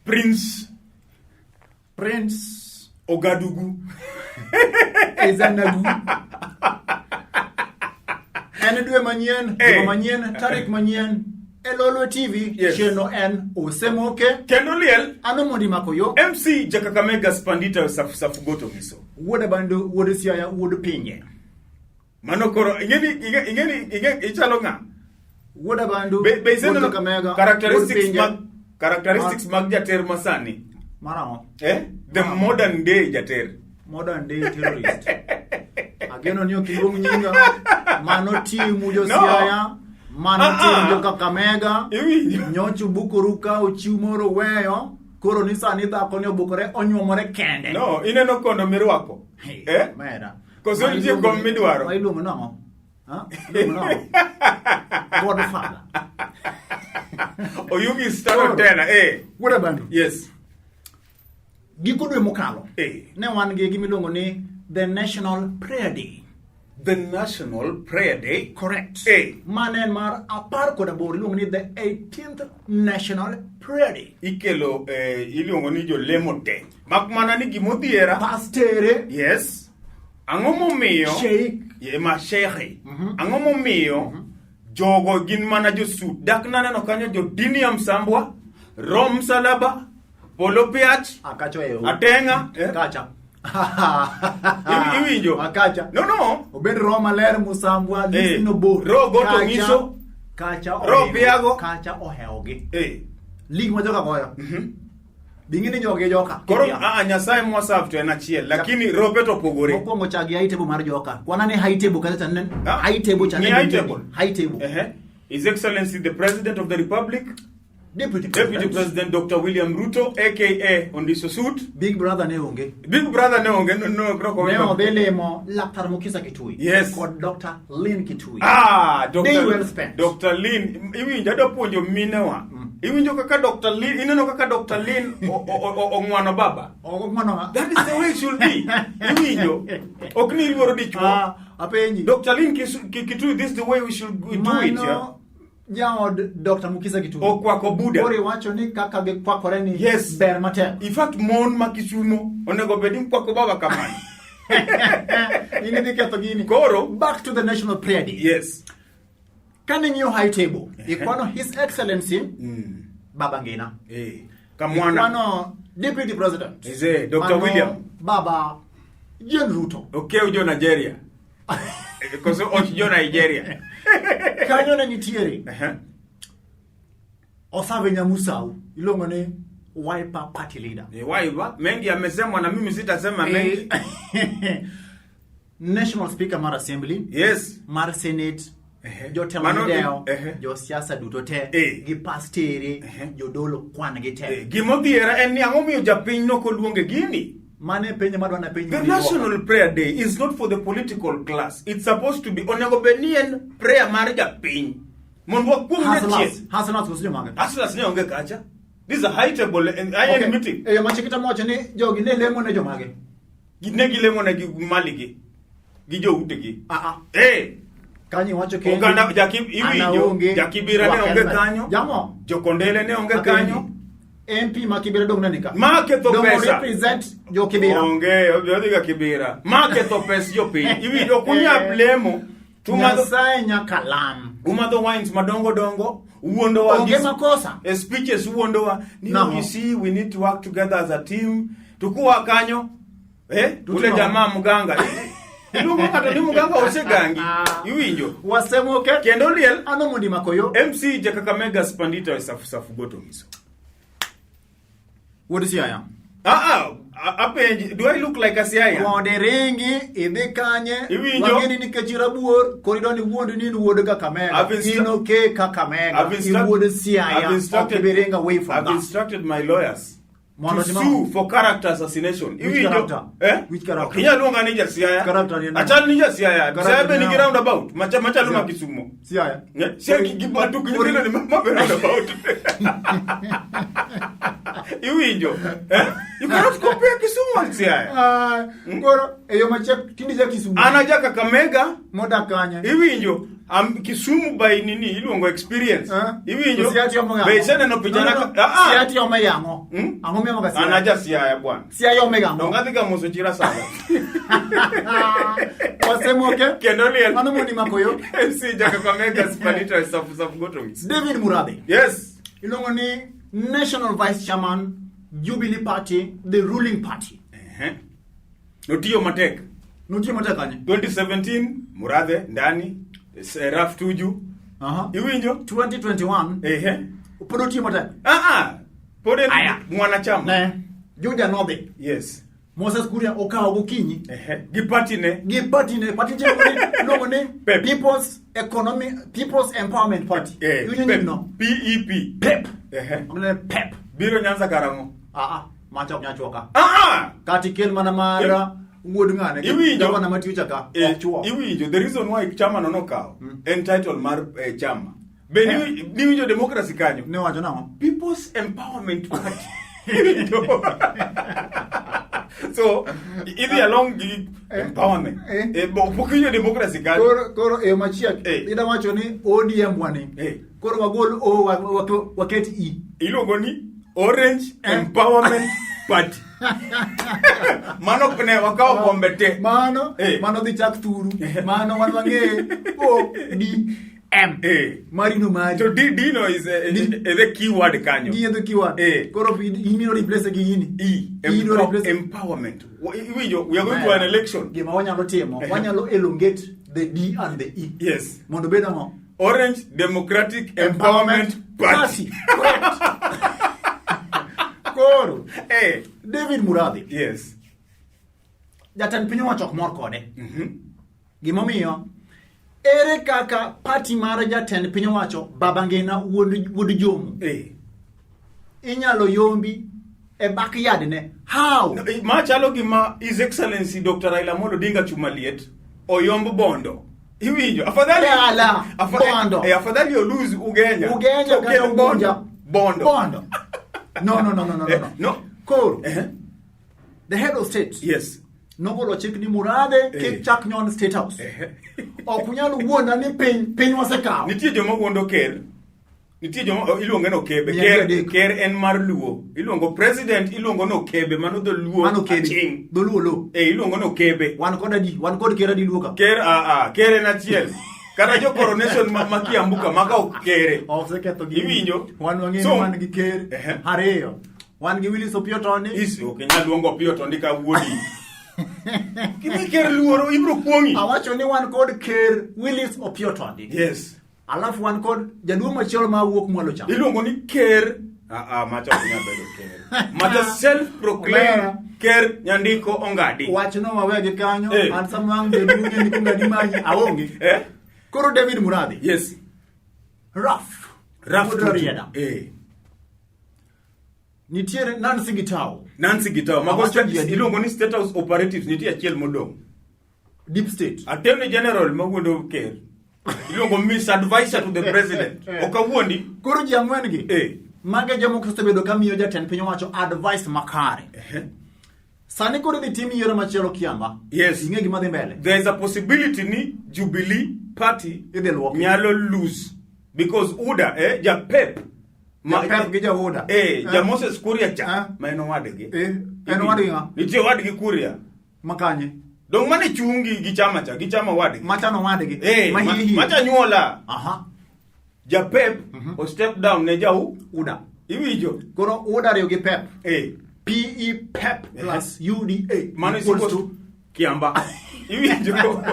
Prince Ogadugu. Ezanagu. Dwe manyien, manyien, tarik manyien. Lolwe Tv, chenro en Osemoke. Kendo liel. Ano mondi makoyo. MC Jakakamega Spandita safu goto miso. Woda bandu, woda siaya, woda pinye. Mano koro, ingeni ichalo nga. Woda bandu, woda Jakakamega. Characteristics mag jater masani. Maramo. The modern day jater. Modern day terrorist. Ageno niyo kilungu nyinga. Mano timu jo siaya. Mano timu jo Kakamega. Nyochu bukuruka uchimoro weyo. Koro nisa nita konyo bukore onyomore kende. No, ineno kono miruako. Mera. Koso nje kwa midwaro. Ilungu nango. Ilungu nango. Godfather. Oyugi started tena, Woda bandu. Yes. Gikudwe mokalo. Ne wan gi gimilongo ni the National Prayer Day. The National Prayer Day? Correct. Manen mar apar koda bor ilongo ni the 18th National Prayer Day. Ikelo ilongo ni jo lemote. Makmana ni gimodhiera. Pastere. Yes. Angomo miyo. Sheikh. Ma sheikh. Angomo miyo. Jogo gin mana jo sut. Dak naneno kanyo jo dini ya msambwa. Rom salaba. Polo piach. Akacho eo. Atenga. Kacha. Iwinjo. Akacha. No. Obed Roma ler musambwa. Lisino bo. Ro goto ngiso. Kacha Ro piago. Kacha oheogi. Lig majoka goyo. Bingini joge joka. Koro nyasaye mwasaf to en achiel. Lakini ropeto pogore. Mokwongo chagi high table mar joka. Kwana ni high table kata chanen. High table chanen. High table. His Excellency the President of the Republic. Deputy President Dr. William Ruto, aka Ondiso Suit. Big Brother ne onge. No, kroko. Ne obelemo Laktar Mukisa Kitui. Yes. Kod Dr. Lin Kitui. Dr. Lin. Iwinjo do puonjo minewa. Iwinjo kaka Dr. Lin, ineno kaka Dr. Lin ongwano baba. Ongwano. That is the way it should be. Iwinjo. Okni iluoro dichwo. Apenji. Dr. Lin Kitui, this is the way we should do it, yeah. Jaod Dr. Mukisa Kitui. Okwako Buddha. Ori wacho ni kaka ge kwakore ni ber matek. In fact, mon makisumo onego bedi kwako baba kamani. Ini ketho gini. Koro back to the National Prayer Day. Yes. Kani new high table. Ikwano His Excellency Baba Ngina. Kamwana. Ikwano Deputy President. Dr. William. Baba Jen Ruto. Okay, ujo Nigeria. Koso ojo Nigeria. Kanyo na nitiere. Osave Nyamusau. Ilongo ni Wiper Party Leader. Wiper? Mengi amesemwa na mimi sitasema mengi. National Speaker Mar Assembly. Yes. Mar Senate. Jo temanideo. Jo siasa duto te. Gi pastere. Jo dolo kwan gi te. Gimodhiera en ni ang'omiyo japiny no koluonge gini. The National Prayer Day is not for the political class. It's supposed to be onego benien prayer mar japiny. Mondwa kuom nechies. Hasanas kusijo mange. Hasanas ne onge kacha. This is a high table and I am meeting. Machikita mocha ni jogi ne lemo ne jomage. Gine gilemo ne maligi. Gijo utegi. Kanyi wacho ke. Oganda Jakibira ne onge kanyo. Jamo. Jokondele ne onge kanyo. MP Makibira dong nanika. Maketho pesa. Don't represent jo Kibira. Odiga Kibira. Maketho pesa jo piny. Iwinjo kunya blemo. Tumasai nyakalam. Umadho wines madongo. Uondo wa. Onge makosa. Speeches uondo wa. You see, we need to work together as a team. Tukuwa kanyo. Ule jamaa muganga. Ilungu kata ni muganga osegangi. Iwinjo. Osemoke. Kendo liel. Ano mundi makoyo. MC Jakakamega Spandita safu goto miso. What is here? Do I look like a siaya? Wode ringi, idhi kanye, wangeni ni kachira buor, koridoni wuondi ni wuode Kakamega. Ino ke Kakamega, wuode siaya, okibiringa away from that. I've instructed my lawyers to sue for character assassination. Which character? Which character? Kinya lunga nija siaya. Character ni Achal nija siaya. Siaya be ni roundabout. Macha luma Kisumu. Siaya. Siaya kibatu kinyile ni mabe roundabout. Iwinjo. You cannot compare Kisumu and Siaya. Koro eyo machep tindi ja Kisumu. Anaja Kakamega moda kanya. Iwinjo. Kisumu by nini iluongo experience. Iwinjo. Be sene no pichana Siati omeyango. Ango memo ga Siaya. Anaja Siaya bwana. Siaya omeyango. Ngati ga moso chira sana. Osemoke. Kendoliel. Mano moni makoyo. MC Kakamega Spanish of Gotomis. David Murabe. Yes. Ilongo ni National Vice Chairman, Jubilee Party, the ruling party. Notio Matek. Notio Matek kanye? 2017, Murathe, ndani, Raf Tuju. Iwinjo? 2021. Notio Matek. Pode mwanachama. Ne. Juja Nobe. Yes. Moses Kuria Okawa Bukinyi. Gipati ne. Party ilongo ni People's Empowerment Party. PEP. PEP. PEP. Biro Nyanza Karango. Macha kunyachoka. Kati kelma na mara wuod ngane. Iwinjo na matiucha ka. Iwinjo the reason why chama no kao entitled mar chama. Be niwinjo democracy kanyo. Ne wacho nango. People's Empowerment Party. So, idi along the empowerment. Pokinyo democracy kanyo. Koro machiak. Ida wacho ni ODM wani. Koro wagol waket E. Iluongo ni Orange Empowerment Party. Mano kune wakawa kombete. Mano di chak thuru. Mano wanwange ODM. Marino Mari. So Dino is the keyword kanyo. D is the keyword. Koro imino replace gi yini. Empowerment. We are going to an election. Gima wanyalo timo. Wanyalo elongate the D and the E. Yes. Mondo beda ngo. Orange Democratic Empowerment Party. Koro. David Murabe. Yes. Jatend piny owacho ok mor kode. Gimomiyo ere kaka party mara jatend piny owacho Babangena wuod Jomo. Inyalo yombi e backyard ne. How? Machalo gima His Excellency Dr. Raila Amolo Odinga Chumaliet oyombo Bondo. Iwinjo. Afadhali Bondo. Afadhali oluzi Ugenya. Ugenya Bondo. No. Koro. The head of state. Yes. Nogolo chik ni Murabe ke chak nyon state house. Okunyalo wuonda ni piny wasekawo. Nitie joma wuondo ker. Nitie joma iluongo no kebe. Ker en mar luo. Iluongo president iluongo no kebe mano do luo. Mano kebe. Do luo lo. Iluongo no kebe. Wan kod ker adi luo ka. Ker en achiel. Kata jo coronation makiambuka maka okere. Oseketho gi. Iwinjo? Wan wang'eyo man gi ker. Ariyo. Wan gi Willis Opiotoni. Okenyal luongo Opiotoni ka wuodi. Kimi ker luoro ibro kuongi. Awacho ni wan kod ker Willis Opiotoni. Yes. Alafu wan kod jaduong' machielo ma wuok mwalo cha. Iluongo ni ker macha okenyal bedo ker. Macha self-proclaimed ker Nyandiko Ongadi. Wachno wawegi kanyo. An samang jaduong' Nyandiko Ongadi manyi aonge. Koro David Murabe. Yes. Raf Rieda. Nitiere Nancy Gitau. Magosta iluongo ni State House Operatives nitie achiel modong. Deep State. Attorney General magwondo ker. Iluongo Miss Advisor to the President. Okawuondi. Koro ji ang'wen gi. Mage joma osebedo kamiyo jatend piny owacho advice makare. Sani koro ni timi yore machielo Kiamba. Yes. Ing'e gima dhi mbele. There is a possibility ni Jubilee Party nyalo lose because UDA ja PEP Pep gi Jawoda. Ja Moses Kuria cha ma en owadgi. En owadgi nga. Nitie owadgi Kuria. Makanye. Dong mane chungi gi chama owadgi. Machano owadgi. Macha nyuola. Ja Pep o step down ne jau UDA. Iwijo. Koro UDA riyo gi Pep. PE Pep plus UDA. Mano equals to Kiamba. Iwijo.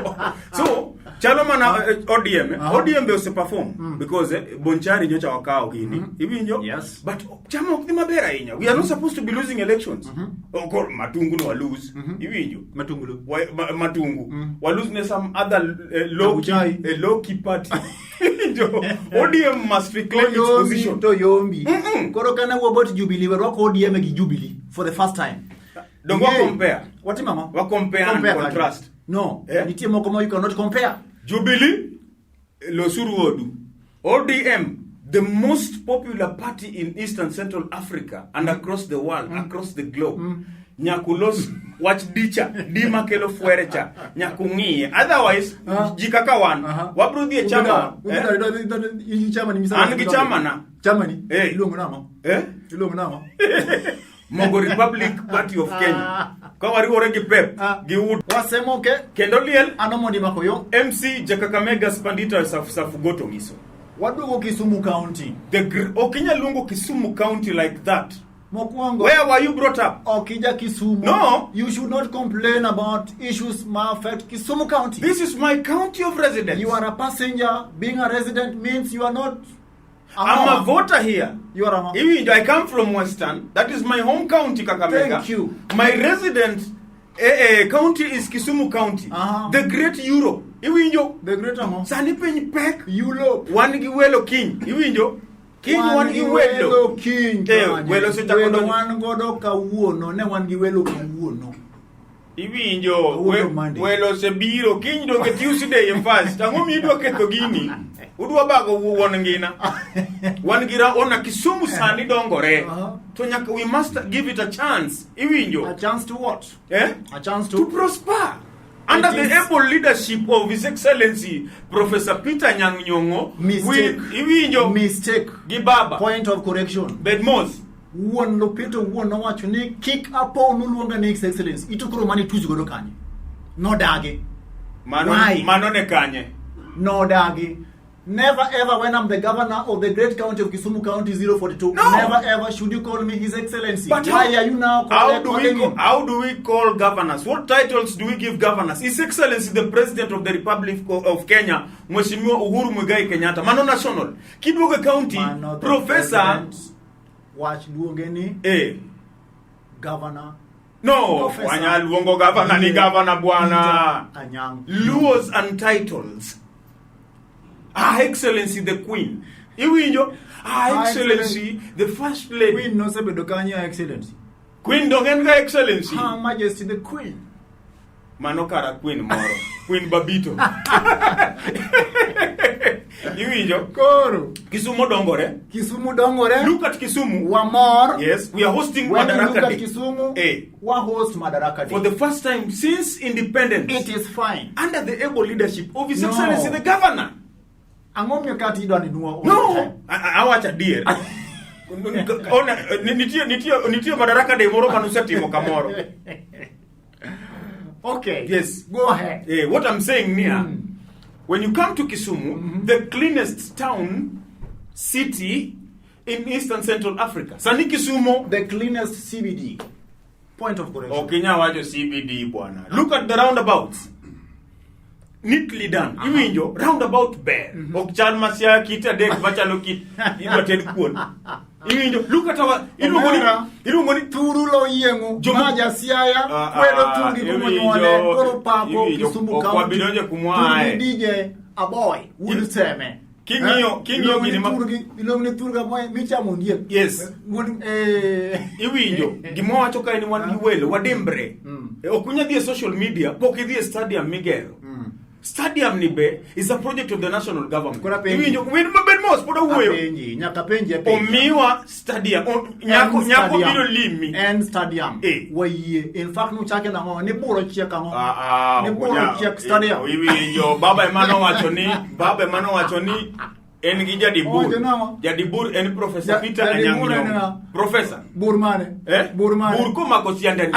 So chalo mana ODM be ose perform because Bonchari nyocha wakao gini. Iwinjo? Yes. But chama okti maber ahinya. We are not supposed to be losing elections. Okor Matungu no lose. Iwinjo? Matungu. We lose ne some other low key party. ODM must reclaim its position. To yombi. Koro kana about Jubilee we rock ODM gi Jubilee for the first time. Don't go compare. What mama? We compare and contrast. No. Nitie moko you cannot compare. Jubilee losuru odu. ODM the most popular party in Eastern Central Africa and across the world, across the globe, nyakulos wach dicha dima kelo fuerecha nyakung'ie, otherwise jikaka wan wabro dhie chama chama ni an gi chama na chama ni iluongo namo iluongo namo Mogo Republic Party of Kenya ka wariwore gi pep gi ud Osemoke kendo liel anomodi makoyo MC Jakakamega Spandita Safugoto Miso wadugo Kisumu County okinya lungo Kisumu County like that. Mokwongo, where were you brought up? Okija Kisumu. No. You should not complain about issues that affect Kisumu County. This is my county of residence. You are a passenger. Being a resident means you are not I'm a voter here. You are a I come from Western. That is my home county, Kakamega. Thank you. My resident county is Kisumu County. The Great Europe. The Great Amo. Sanipen Pek. Europe. One Giwelo King. King one Giwelo King. Welo se takodo one godo kawuono ne one Giwelo kawuono. Welo se biro King do get Tuesday in fast. Tango mi do keto gini. Udwa bago wuon ngina. Wan gira ona Kisumu sani dongore. To nyaka we must give it a chance. A chance to what? A chance to prosper. Under the able leadership of His Excellency Professor Peter Nyang' Nyong'o. Mistake. Gibaba. Point of correction. Bedmos. Wuon Lopito wuon no wacho ni kick apo nuluonga ni His Excellency. Itukuro mani tuji godo kanye. No dagi. Mano ne kanye. No dagi. Never ever when I'm the governor of the great county of Kisumu County 042. No. Never ever should you call me His Excellency. But why are you now calling him? How do we call governors? What titles do we give governors? His Excellency the President of the Republic of Kenya, Mheshimiwa Uhuru Muigai Kenyatta. Mano national. Kidwoge County, Professor watch Luongeni. Governor. No, wanya luongo governor ni governor bwana. Laws and titles. Her Excellency the Queen. Iwinjo, Her Excellency the First Lady. Queen no sebe dokanya Excellency. Queen dongenga Excellency. Her Majesty the Queen. Mano kara Queen moro. Queen Babito. Iwinjo. Koro. Kisumu dongore. Look at Kisumu. Wamor. Yes, we are hosting Madaraka Day. Look at Kisumu. We host Madaraka Day. For the first time since independence. It is fine. Under the able leadership of His Excellency the Governor. Angomyo kati idwa ni nuo. No, awacha dear. Ona nitio Madaraka Day moro manusatimo kamoro. Okay. Yes. Go ahead. What I'm saying here, when you come to Kisumu, the cleanest town, city in Eastern Central Africa. Sani Kisumu, the cleanest CBD. Point of correction. Okay, now wajo CBD bwana. Look at the roundabouts. Neatly done. Iwinjo roundabout bear. Okchan masia kita dek bachalo kit. Iwa ted kuon. Iwinjo look at our irungoni turulo yengo maja siaya kwedo tungi kumonyone koro papo Kisumu County. Kwabidonje kumwae. DJ aboy uluseme. Kingiyo ilomni turga moy michamo ndiye. Yes. Iwinjo gimo wacho ka ni wan giwelo wadembre. Okunya dhie social media poki dhie stadium migero. Stadium nibe is a project of the national government. Iwinjo win maber mos podo wuoyo. Nyaka penje Omiwa stadium nyako biro limi and stadium. Waye in fact no chake na ngo ni buro chieka ngo. Ni buro chiek stadium. Iwinjo baba emano wacho ni en gi jadibur en Professor Peter Anyang' Nyong'o. Professor Burmane. Bur ko mako siandani.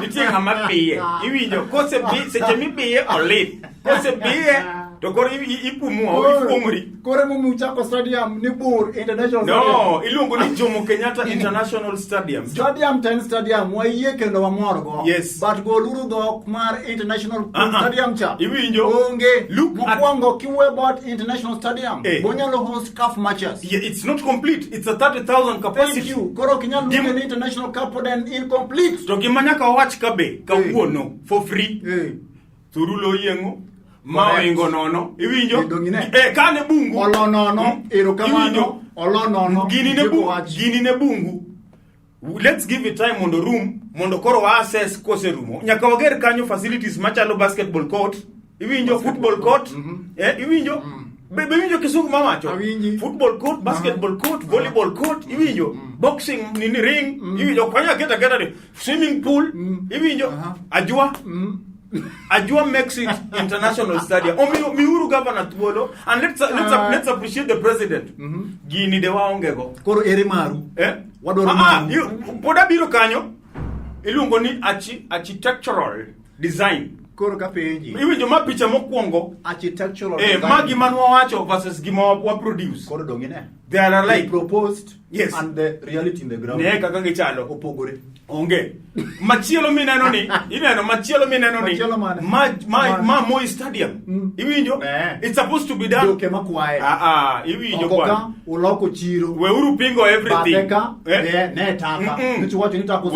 Nitie ngama piye. Iwinjo kose bi seche mi piye olit. Kose piye to koro ipumuri. Kore mu chako stadium ni Bur International Stadium. No, iluongo ni Jomo Kenyatta International Stadium. Stadium waye kendo wamor go. Yes. But go luru go kumar International Stadium cha. Iwinjo. Onge mokwongo kiwe about International Stadium. Bonyalo host CAF matches. Yeah, it's not complete. It's a 30,000 capacity. Thank you. Koro kinyalo luongo International Cup then incomplete. To gimanya ka wach kabe kawuono for free. Turulo yengo. Mawengo nono. Iwinjo. Kane bungu. Olonono. Erokamano. Olonono. Gini ne bungu. Let's give it time on the room. Mondo koro access kose rumo. Nyaka wager kanyo facilities machalo basketball court. Iwinjo football court. Iwinjo. Iwinjo kisungu mawacho. Awinji. Football court, basketball court, volleyball court, iwinjo. Boxing, nini ring, iwinjo. Kwanya keta ni swimming pool, iwinjo. Ajua. Ajua makes it international stadium. Miuru governor tuolo. And let's appreciate the president. Gini de waongego. Koro ere maru. Wadoro maru. Poda biro kanyo. Iluongo ni architectural design. Koro ka penji. Iwinjo ma picha mokwongo. Architectural design. Magi manwa wacho versus gima wa produce. Koro dongine. They are like proposed. Yes. And the reality in the ground. Ne kaka gichalo. Opogore. Onge. Machielo mineno ni. Machielo mineno ni. Ma Moi Stadium. Iwinjo? It's supposed to be done. Doke makwae. Iwinjo kwa. Okoka uloko chiro. Weuru pingo everything. Bateka. Ne taka. Nicho watu nitakoza.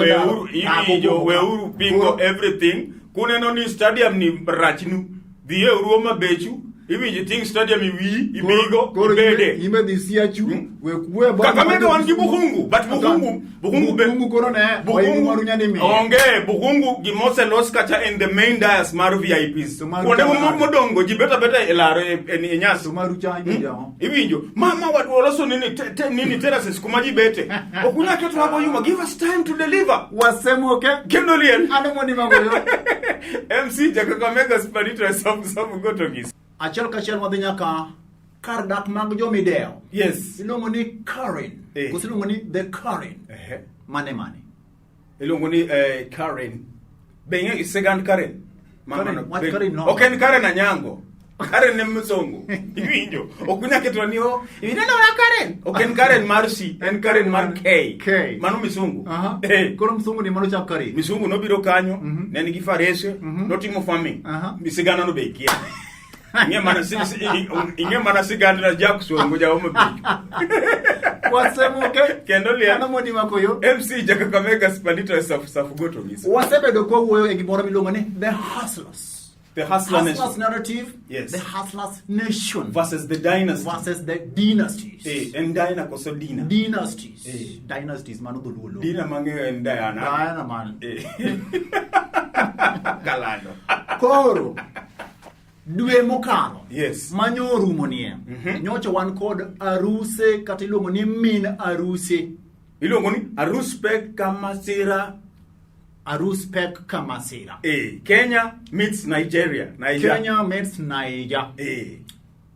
Weuru pingo everything. Kuneno ni stadium ni rachnu. Dhiye uruoma bechu. Iwinjo ting stadium ibigo ibede. Ime dhisiachu. Wekwe ba. Kakamega wangi bukungu. But bukungu kono ne. Bukungu marunya ni mi. Onge bukungu gimose los kacha in the main dais maru VIPs. Kone modongo jibeta elaro enyas. Sumaru cha injo. Iwinjo. Mama watu oloso nini terraces kumaji bete. Okunya ketu hapo yuma. Give us time to deliver. Osemoke. Kendolien. Anomoni magoyo. MC Kakamega Spanito some gotogis. Achiel kachiel wadhi nyaka kar dak mag jomideo. Yes. Iluongo ni Karen. Kusiluongo ni the Karen. Mane. Iluongo ni Karen. Benye isegand Karen. What Karen no? Okay, ni Karen Anyango. Karen ne msongo. Iwinjo. Okunya ketwani o. Iwinjo na Karen. Okay, ni Karen Marcy, en Karen Mar K. Manu misungu. Koro msungu ni mano cha Karen. Misungu no biro kanyo, ne nigi farese, no timo farming. Misigana no bekia. Inge mana sigandra Jackson ngoja omo bicho. Osemoke Kendolien. Anomoni makoyo. MC Kakamega Spanito safu goto miso. Wasebedo ko wuoyo e gimoro miluongo ni the hustlers. The hustler nation. Narrative. Yes. The hustlers nation versus the dynasty. Versus the dynasties. And Dina koso Dina. Dynasties. Dynasties mano dolulo. Dina mange and Diana. Diana man. Kalado. Koro. Dwe mokalo. Yes. Manyo rumo nie. Nyocha wan kod aruse kata iluongo ni min aruse. Iluongo ni aruspek kamasira. Aruspek kamasira. Kenya meets Nigeria. Kenya meets Niger.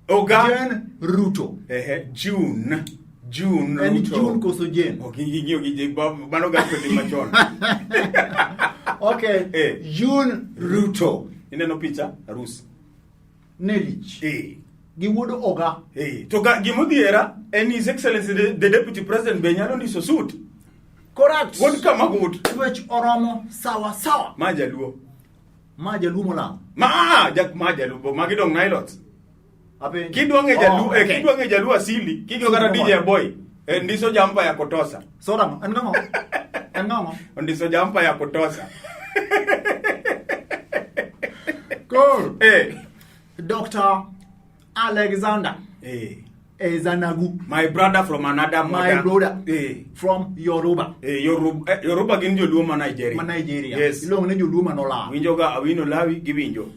Oga Jen Ruto. June Ruto. And June koso Jen. Bano gato di machon. Okay. June Ruto. Ineno picha arus. Nelich. Giwuodo oga. Toga gimodhiera and His Excellency the Deputy President Benyalo ni suit. Correct. What come out? Twech oromo sawa. Majaluo molang. Jak majaluo magidong Nilots. Ape. Kidwange jaluo asili. Kigyo kara DJ boy. Ndiso jampa ya kotosa. Sora, angango. Ndiso jampa ya kotosa. Cool. Dr. Alexander. Ezanagu. My brother from another mother. My brother. From Yoruba. Yoruba ginjo luoma Nigeria. Nigeria. Yes. Ilongo ne joluoma no la. Winjo ga awino lawi giwinjo.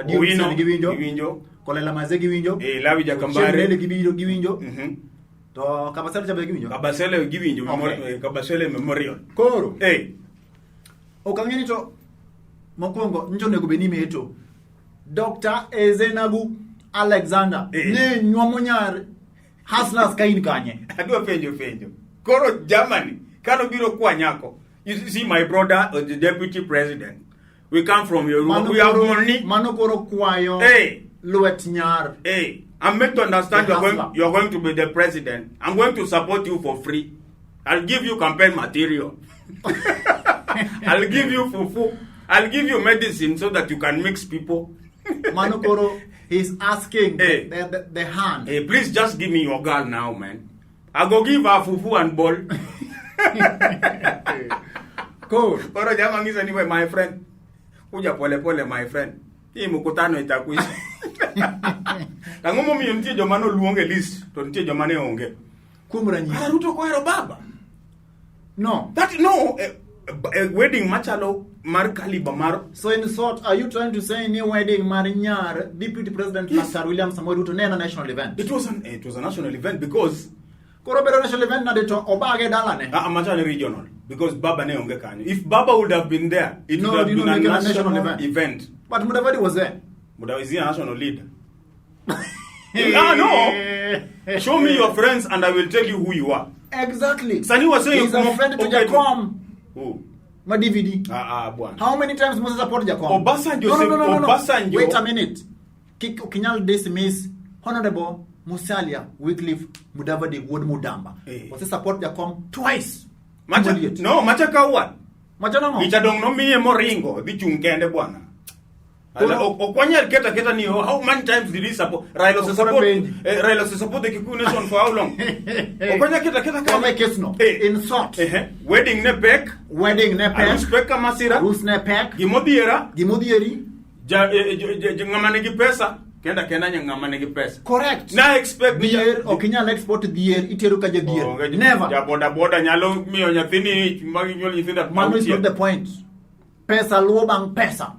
Diwino giwinjo. Kolela maze giwinjo. Lawi jakambare. Chenele giwinjo. To kabasele chabe giwinjo. Kabasele giwinjo. Kabasele memorial. Koro. Okangeni to mokwongo njo nego beni meto. Dr. Ezenagu Alexander ne nyuomo nyar hustlers kain kanye. Adwa penjo. Koro Germany kano biro kwa nyako. You see my brother the deputy president. We come from Yoruba. We have money. Mano koro kwayo. Lwet nyar. I'm meant to understand you're going to be the president. I'm going to support you for free. I'll give you campaign material. I'll give you fufu. I'll give you medicine so that you can mix people. Manokoro, he's asking the hand. Please just give me your girl now, man. I'll go give her fufu and ball. Cool. Koro jama ngisa niwe my friend. Kuja pole my friend. Hii mkutano itakuisha. Tangomo mi ntie jomano luonge list, to ntie jomane onge. Kumranyi. Ruto ko ero baba. No. That a wedding machalo mar caliber mar. So in short, are you trying to say new wedding Marinyar Deputy President Dr. William Samoei Ruto na national event? It was a national event because Korobero national event na deto obage dalane. Amachane regional because Baba ne onge kanyo. If Baba would have been there, it would have been a national event. But Mudavadi was there. Mudavadi is a national leader. No. Show me your friends and I will tell you who you are. Exactly. Sani was saying he's a friend to Jacom. Who? My DVD. Bwana. How many times must support Jacom? Obasanjo. No. Obasanjo. Wait a minute. Kinyal dismiss Honorable Musalia Wycliffe Mudavadi Wood Mudamba. Was support Jacom twice. Machaka what? Machanamo. Ichadong no miye moringo. Bichungkende bwana. Okwanya keta ni how many times did he support Raila support the Kikuyu nation for how long? Okwanya keta kama kesno in short wedding ne pek peka masira rus ne pek gimodieri ngamane gi pesa kenda ngamane gi pesa correct na expect dier okinyal export dier itero ka dier never ja boda nyalo miyo nyathini magi nyol nyithinda man is not the point. Pesa luobang pesa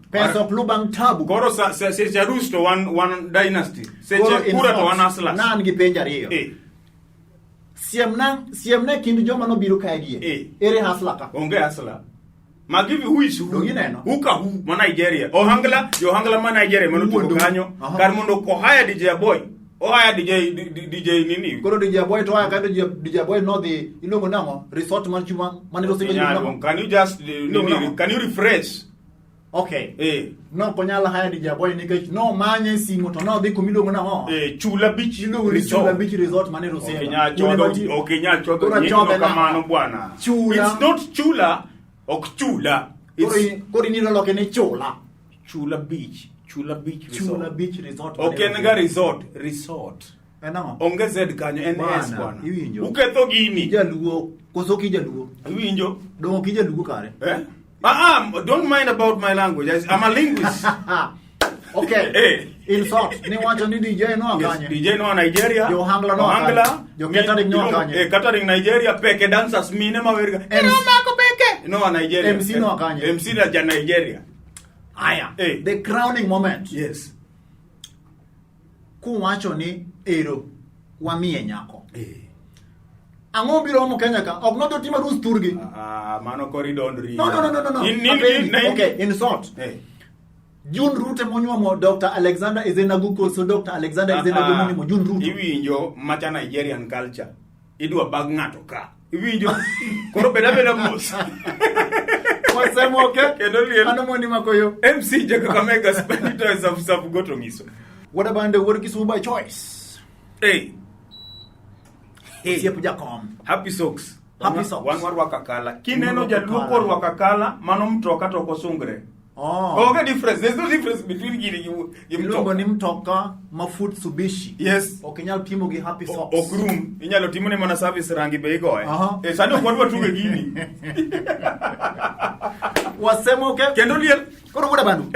lubang tabu. Koro se Jarusto one dynasty. Se kura to one aslas. Nan gi penja riyo. Siemna kindu joma no biro kaegi. Ere haslaka. Onge hasla. Magivi who is who? Who ma Nigeria. Ohangla ma Nigeria mano tuko kanyo. Karmondo ko haya DJ boy. Haya DJ nini? Koro DJ boy to haya kado DJ boy no the ilongo namo resort manchuma manero sebe namo. Can you just can you refresh? Okay. No konyala haya DJ boy nikech no manye singo to no dhi kumilongo namo. Chula Beach resort manero sebe. Okenya chodo nyino kamano bwana. It's not chula. Chula. Kori nilo loke ne chula. Chula Beach Resort. Okay, nga resort. Enamo. Onge Z kanyo NS bwana. Uketho gini. Jaluo, koso ki jaluo. Iwinjo? Dongo ki jaluo kare. Don't mind about my language. I'm a linguist. Okay. In short, ni wacho ni DJ no akanye. DJ no Nigeria. Yo hangla no akanye. Yo catering no akanye. Catering Nigeria peke dancers mine mawerga. Mako peke. No Nigeria. MC no akanye. MC na ja Nigeria. Aya. The crowning moment. Yes. Kuwacho ni ero wamiye nyako. Ango biro mo Kenya ka ok no to tima rus turgi. Mano koridondri. No. Okay, in short. June Ruto monywa Dr. Alexander Ezenaguko so Dr. Alexander Ezenaguko mo June Ruto. Iwinjo macha Nigerian culture. Idwa bag ngato ka. Iwinjo. Koro beda mos. Osemoke ano moni makoyo MC Jakamega Spanitos of Goto Miso. What about the work is by choice? Hey. Happy socks. One war wakakala. Kineno jaluo kor wakakala mano mtoka to kosungre. Okay, difference. There's no difference between gini Ilongo ni mtoka mafut subishi. Yes. Okinyal timo gi happy socks. Okrum. Inyalo timo ne mana service rangi be igoe. Sani okwadwa tuge gini. Osemoke. Kendo liel. Koro buda bandu.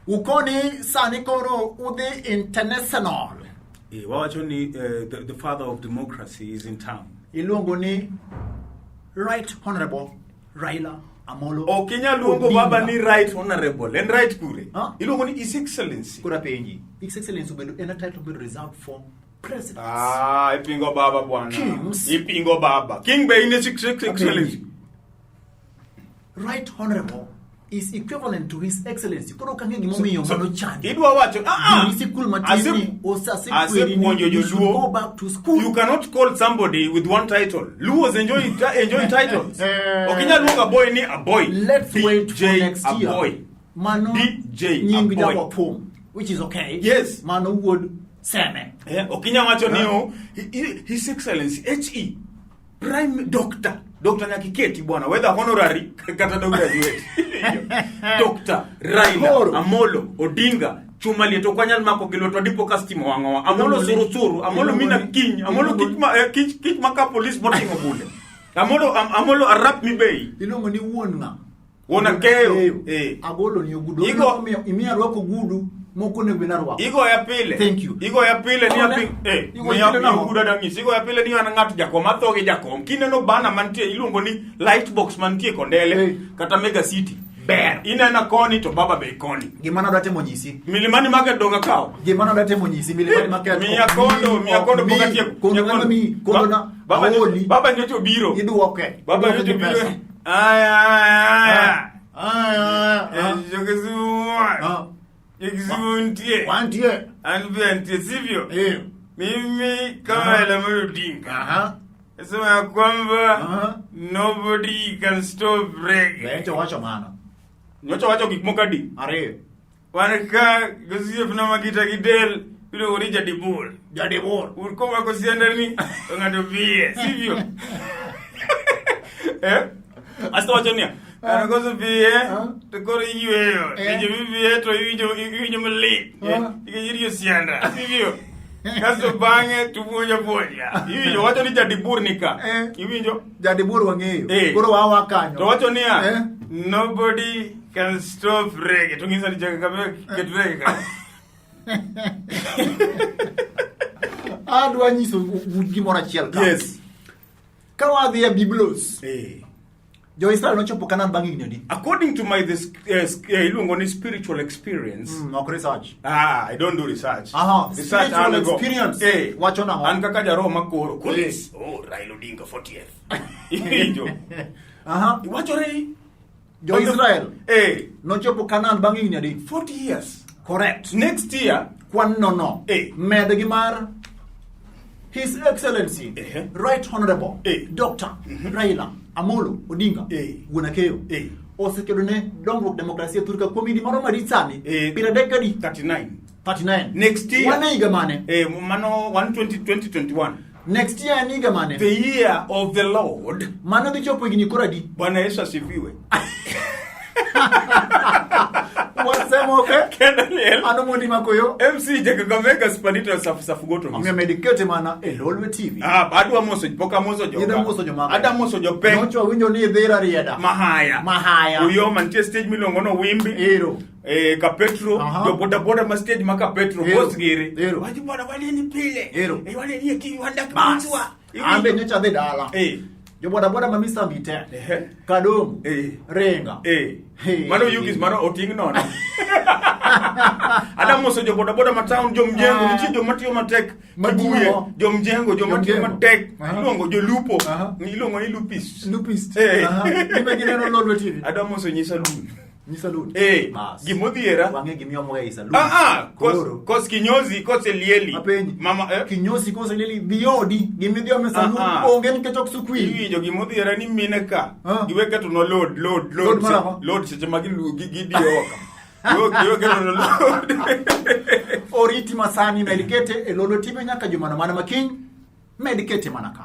Ukoni sani koro ude international. Wawacho ni the father of democracy is in town. Ilongo ni Right Honorable Raila Amolo. Kenya luongo baba ni Right Honorable. And right kure. Ilongo ni His Excellency. Kura penji. His Excellency ubedu ena title be reserved for president. Ipingo baba bwana. Ipingo baba. King be in His Excellency. Right Honorable is equivalent to His Excellency. Koro kange gimomiyo mano chandi. Idwa wacho Sikul matini osasikuri ni you should go back to school. You cannot call somebody with one title. Luos enjoy titles. Okinya luonga boy ni a boy. Let's wait for next year. A boy. Mano DJ a boy. Poem, which is okay. Yes. Mano would seme. Okinya wacho ni His Excellency HE Prime Doctor Nyakiketi bwana, whether honorary kata graduate. Dr. Raila Amolo Odinga chuma lieto kwanyal mako giloto dipo kastimo wangoa. Amolo surusuru, Amolo mina king, Amolo kich maka police botingo bule. Amolo arap mi bei. Ilongo ni wona. Wona keo. Agolo ni ogudo. Igo imia rwako gudu. Moko ne benarwa. Igo ya pile. Thank you. Igo ya pile ni api. Igo ya guda dangis. Igo ya pile ni anangatu jakom. Athoge jakom. Kineno bana mantie ilungo ni lightbox mantie kondele. Kata Mega City. ber. Inena koni to baba be koni. Gimana date monyisi. Milimani market donga kao. Gimana date monyisi milimani market. Miya kondo pokatie. Kondo na baba nyocho obiro. Iduoke. Baba nyocho obiro. Aya. Yekizuntie. Wantie. Anventie sivyo. Mimi kama Lamelo Dinga. Sema ya kwamba nobody can stop reggae. Bencho wacho mana. Nyocho kikmoka di. Are. Wanaka gosiye funa magita gidel ile orija dibol. Jadibol. Urkoma kosienda ni ngado bie, sivyo? Asta wacho nia. Ana gozo bie, to koro yiweyo.Ije bie to yijo mali. Ikijirio sianda, sivyo? Kaso bange tupuonja. Iwinjo wacho ni jadibur nika. Iwinjo jadibur wangeyo. Koro wawa kanyo. To wacho niya nobody can stop reggae. Tungisa ni jaga kabe ket reggae ka. Adwa nyiso gimoro achiel ka. Yes. Ka wadhi e Biblos. Jo Israel nochopo Canaan bang' higni adi? According to my iluongo ni spiritual experience. Ok research. I don't do research. Research spiritual experience. Wacho na an kaka jaro makoro. Kulis. Raila Odinga 40th. Ijo. Wacho rei. Jo Israel. Nochopo Canaan bang' higni adi? 40 years. Correct. Next year. Kwan no. Med gi mar His Excellency, Right Honorable, Dr. Raila Amolo Odinga, Wuonakeyo, osekedo ne dongruok demokrasia Turka kuom higni moro maritsani, pira dekadi 39. Next year. Wane higa mane? Mano 2021. Next year ni higa mane? The year of the Lord. Mano dhi chopo higni koro adi? Bwana Yesu asifiwe. Osemoke. Kendaliel. Ano moni makoyo. MC Jakagamega Spanito safugoto. Ame medicate mana Lolwe TV. Adwa moso poka moso jo. Ida moso jo maka. Ada moso jo pe. Nocho winjo ni dhira rieda. Mahaya. Uyo mantie stage milongo no wimbi. Ka Petro, jo boda ma stage maka Petro boss gire. Waji boda wale ni pile. Wale ni ki wanda kumchwa. Ambe nyocha dhe dala. Jo boda mamisa mite. Kadom. Renga. Mano yugis mano oting nono. Ada moso jo boda ma town jo mjengo nichi jo matio matek. Mabuye jo mjengo jo matio matek. Ilongo jo lupo. Ilongo ni lupis. Nimegine no Lolwe TV. Ada moso nyisa lun. Gimodhiera. Wange gimio moya isa lun. Kos kinyozi kose lieli. Mama kinyozi kose lieli diodi gimidhio mesalu onge ni kechok sukwi. Iwinjo gimodhiera ni mine ka. Giweka to no load seche magi gidioka. Yo kelo no load. Oriti masani medikete Lolwe TV nyaka jumano mana makiny medikete manaka.